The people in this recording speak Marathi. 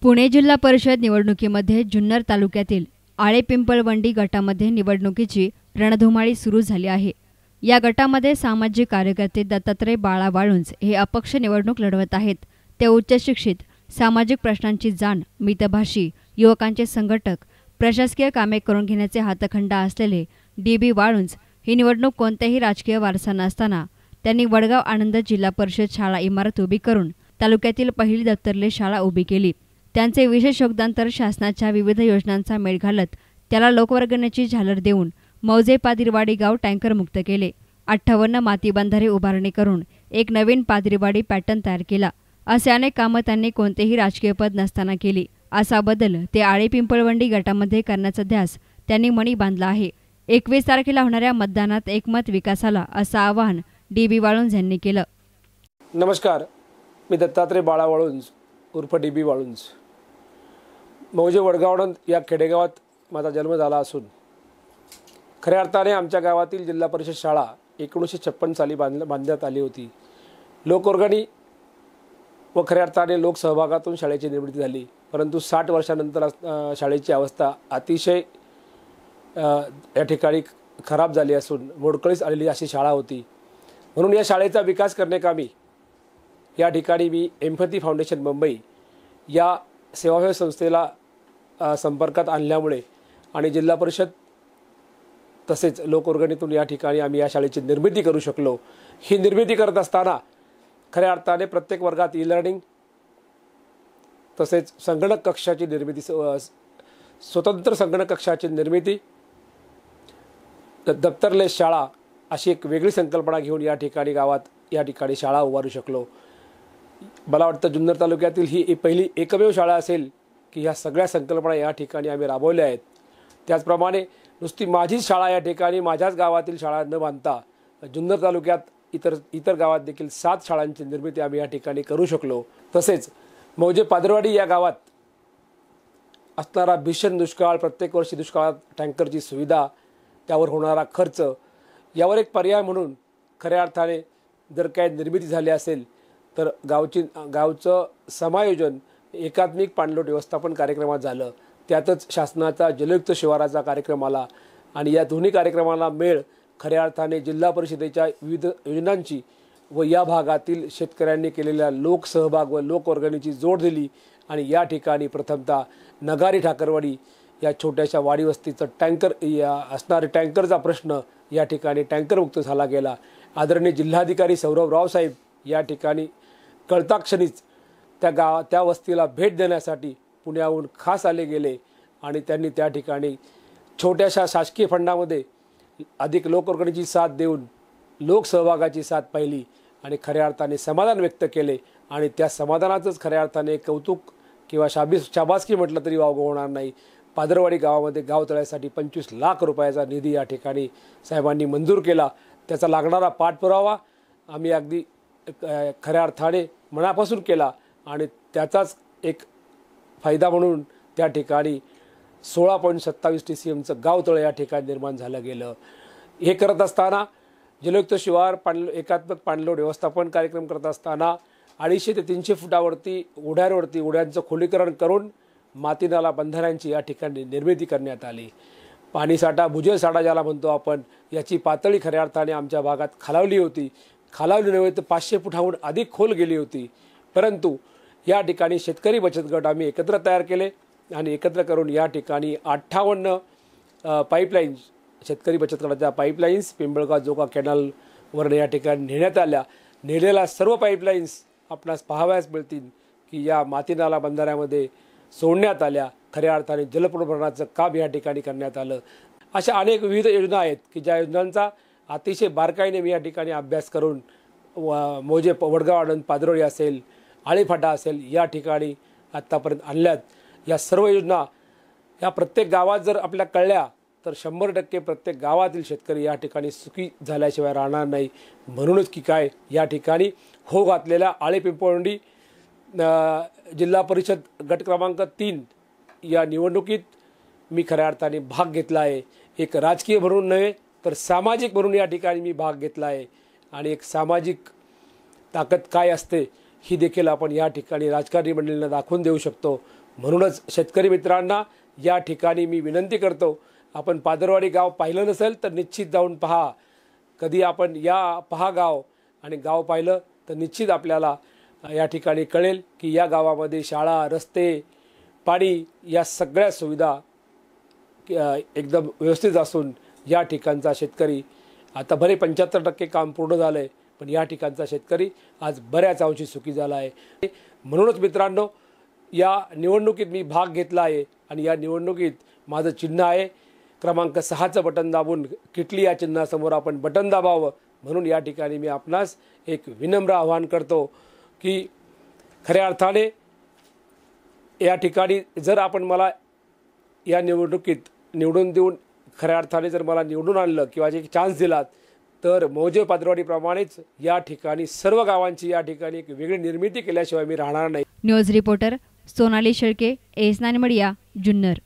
पुणे जिल्हा परिषद निवडणुकीमध्ये जुन्नर तालुक्यातील आळेपिंपळवंडी गटामध्ये निवडणुकीची रणधुमाळी सुरू झाली आहे। या गटामध्ये सामाजिक कार्यकर्ते दत्तात्रय बाळा वाळुंज हे अपक्ष निवडणूक लढवत आहेत। ते उच्च शिक्षित, सामाजिक प्रश्नांची जाण, मितभाषी, युवकांचे संघटक, प्रशासकीय कामे करून घेण्याचे हातखंडा असलेले डी.बी. वाळुंज ही निवडणूक कोणत्याही राजकीय वारसा नसताना त्यांनी वडगाव आनंद जिल्हा परिषद शाळा इमारत उभी करून तालुक्यातील पहिली दप्तरले शाळा उभी केली। त्यांचे विशेष योगदान तर शासनाच्या विविध योजनांचा मेळ घालत त्याला लोकवर्गणीची झालर देऊन मौजे पादिरवाडी गाव टँकर मुक्त केले। 58 माती बंधारे उभारणी करून एक नवीन पादिरवाडी पॅटर्न तयार केला। असे अनेक कामं त्यांनी कोणतेही राजकीय पद नसताना केली। असा बदल ते आळेपिंपळवंडी गटामध्ये करण्याचा ध्यास त्यांनी मणी बांधला आहे। 21 तारखेला होणाऱ्या मतदानात एकमत विकासाला असं आवाहन डी.बी. वाळुंज यांनी केलं। नमस्कार, मी दत्तात्रय बाळा वाळुंज उर्फ डी.बी. वाळुंज। मौजे वडगाव या खेडेगावात माझा जन्म झाला असून खऱ्या अर्थाने आमच्या गावातील जिल्हा परिषद शाळा 1956 साली बांधण्यात आली होती। लोकवर्गणी व खऱ्या अर्थाने लोकसहभागातून शाळेची निर्मिती झाली, परंतु 60 वर्षानंतर शाळेची अवस्था अतिशय या ठिकाणी खराब झाली असून मोडकळीस आलेली अशी शाळा होती। म्हणून या शाळेचा विकास करण्याकामी या ठिकाणी मी एम्पॅथी फाउंडेशन मुंबई या सेवाभावी संस्थेला संपर्कात आणल्यामुळे आणि जिल्हा परिषद तसेच लोकवर्गणीतून या ठिकाणी आम्ही या शाळेची निर्मिती करू शकलो। ही निर्मिती करत असताना खऱ्या अर्थाने प्रत्येक वर्गात ई-लर्निंग तसेच संगणक कक्षाची निर्मिती, स्वतंत्र संगणक कक्षाची निर्मिती, दप्तरलेस शाळा अशी एक वेगळी संकल्पना घेऊन या ठिकाणी शाळा उभारू शकलो। मला वाटतं जुन्नर तालुक्यातील ही पहिली एकमेव शाळा असेल की ह्या सगळ्या संकल्पना या ठिकाणी आम्ही राबवल्या आहेत। त्याचप्रमाणे नुसती माझीच शाळा या ठिकाणी माझ्याच गावातील शाळा न बांधता जुन्नर तालुक्यात इतर गावात देखील 7 शाळांची निर्मिती आम्ही या ठिकाणी करू शकलो। तसेच मौजे पादिरवाडी या गावात असणारा भीषण दुष्काळ, प्रत्येक वर्षी दुष्काळात टँकरची सुविधा, त्यावर होणारा खर्च, यावर एक पर्याय म्हणून खऱ्या अर्थाने जर काही निर्मिती झाली असेल तर गावचं समायोजन एकात्मिक पाणलोट व्यवस्थापन कार्यक्रमात झालं। त्यातच शासनाचा जलयुक्त शिवाराचा कार्यक्रम आला आणि या दोन्ही कार्यक्रमाला मेळ खऱ्या अर्थाने जिल्हा परिषदेच्या विविध योजनांची व या भागातील शेतकऱ्यांनी केलेल्या लोकसहभाग व लोकवर्गणीची जोड दिली आणि या ठिकाणी प्रथमतः नगारी ठाकरवाडी या छोट्याशा वाडी वस्तीचं असणारे टँकरचा प्रश्न या ठिकाणी टँकरमुक्त झाला गेला। आदरणीय जिल्हाधिकारी सौरभ रावसाहेब या ठिकाणी कळताक्षणीच त्या वस्तीला भेट देण्यासाठी पुण्याहून खास आले गेले आणि त्यांनी त्या ठिकाणी छोट्याशा शासकीय फंडामध्ये अधिक लोकवर्गणीची साथ देऊन लोकसहभागाची साथ पाहिली आणि खऱ्या अर्थाने समाधान व्यक्त केले आणि त्या समाधानाचंच खऱ्या अर्थाने कौतुक किंवा शाबासकी म्हटलं तरी वावगं होणार नाही। पादरवाडी गावामध्ये गाव तळ्यासाठी 25 लाख रुपयाचा निधी या ठिकाणी साहेबांनी मंजूर केला। त्याचा लागणारा पाठपुरावा आम्ही अगदी खऱ्या अर्थाने मनापासून केला आणि त्याचाच एक फायदा म्हणून त्या ठिकाणी 16.27 TCMचं गाव तळ या ठिकाणी निर्माण झालं गेलं। हे करत असताना जलयुक्त शिवार एकात्मिक पाणलोट व्यवस्थापन कार्यक्रम करत असताना 250 ते 300 फुटावरती ओढ्यांचं खोलीकरण करून माती नाला बंधाऱ्यांची या ठिकाणी निर्मिती करण्यात आली। पाणीसाठा, भूजल साठा ज्याला म्हणतो आपण, याची पातळी खऱ्या अर्थाने आमच्या भागात खालावली होती। खालावली नव्हे तर 500 फुटाहून अधिक खोल गेली होती। परंतु या ठिकाणी शेतकरी बचत गट आम्ही एकत्र तयार केले आणि एकत्र करून या ठिकाणी 58 पाईपलाईन्स, शेतकरी बचत गटाच्या पाईपलाईन्स पिंपळगाव जोगा कॅनलवर या ठिकाणी नेण्यात आल्या। नेलेल्या सर्व पाईपलाईन्स आपणास पाहावयास मिळतील की या माती नाला बंधाऱ्यामध्ये सोडण्यात आल्या। खऱ्या अर्थाने जलपुनर्भरणाचं काम या ठिकाणी करण्यात आलं। अशा अनेक विविध योजना आहेत की ज्या योजनांचा अतिशय बारकाईने मी या ठिकाणी अभ्यास करून मौजे वडगाव आनंद पादरोळी असेल, आळेफाटा असेल या ठिकाणी आत्तापर्यंत आणल्यात। या सर्व योजना या प्रत्येक गावात जर आपल्या कळल्या तर 100% प्रत्येक गावातील शेतकरी या ठिकाणी सुखी झाल्याशिवाय राहणार नाही। म्हणूनच की काय या ठिकाणी हो घातलेल्या आळेपिंपळवंडी जिल्हा परिषद गट क्रमांक 3 या निवडणुकीत मी खऱ्या अर्थाने भाग घेतला आहे। एक राजकीय म्हणून नव्हे तर सामाजिक म्हणून या ठिकाणी मी भाग घेतला आहे आणि एक सामाजिक ताकद काय असते ही देखील आपण या ठिकाणी राजकारणी मंडळींना दाखवून देऊ शकतो। म्हणूनच शेतकरी मित्रांना या ठिकाणी मी विनंती करतो, आपण पादरवाडी गाव पाहिलं नसेल तर निश्चित जाऊन पहा. कधी आपण पहा गाव, आणि गाव पाहिलं तर निश्चित आपल्याला या ठिकाणी कळेल की या गावामध्ये शाळा, रस्ते, पाणी या सगळ्या सुविधा एकदम व्यवस्थित असून या ठिकाणचा शेतकरी आता भले 75% काम पूर्ण झालं आहे, पण या ठिकाणचा शेतकरी आज बऱ्याच अंशी सुखी झाला आहे. म्हणूनच मित्रांनो, या निवडणुकीत मी भाग घेतला आहे आणि या निवडणुकीत माझं चिन्ह आहे क्रमांक 6चं बटन दाबून किटली या चिन्हासमोर आपण बटन दाबावं. म्हणून या ठिकाणी मी आपणास एक विनम्र आवाहन करतो की खऱ्या अर्थाने या ठिकाणी जर आपण मला या निवडणुकीत निवडून देऊन खऱ्या अर्थाने जर मला निवडून आणलं किंवा एक चान्स दिलात तर मौजे पादरवाडीप्रमाणेच या ठिकाणी सर्व गावांची या ठिकाणी एक वेगळी निर्मिती केल्याशिवाय मी राहणार नाही. न्यूज रिपोर्टर सोनाली शेळके, एस9 मीडिया, जुन्नर.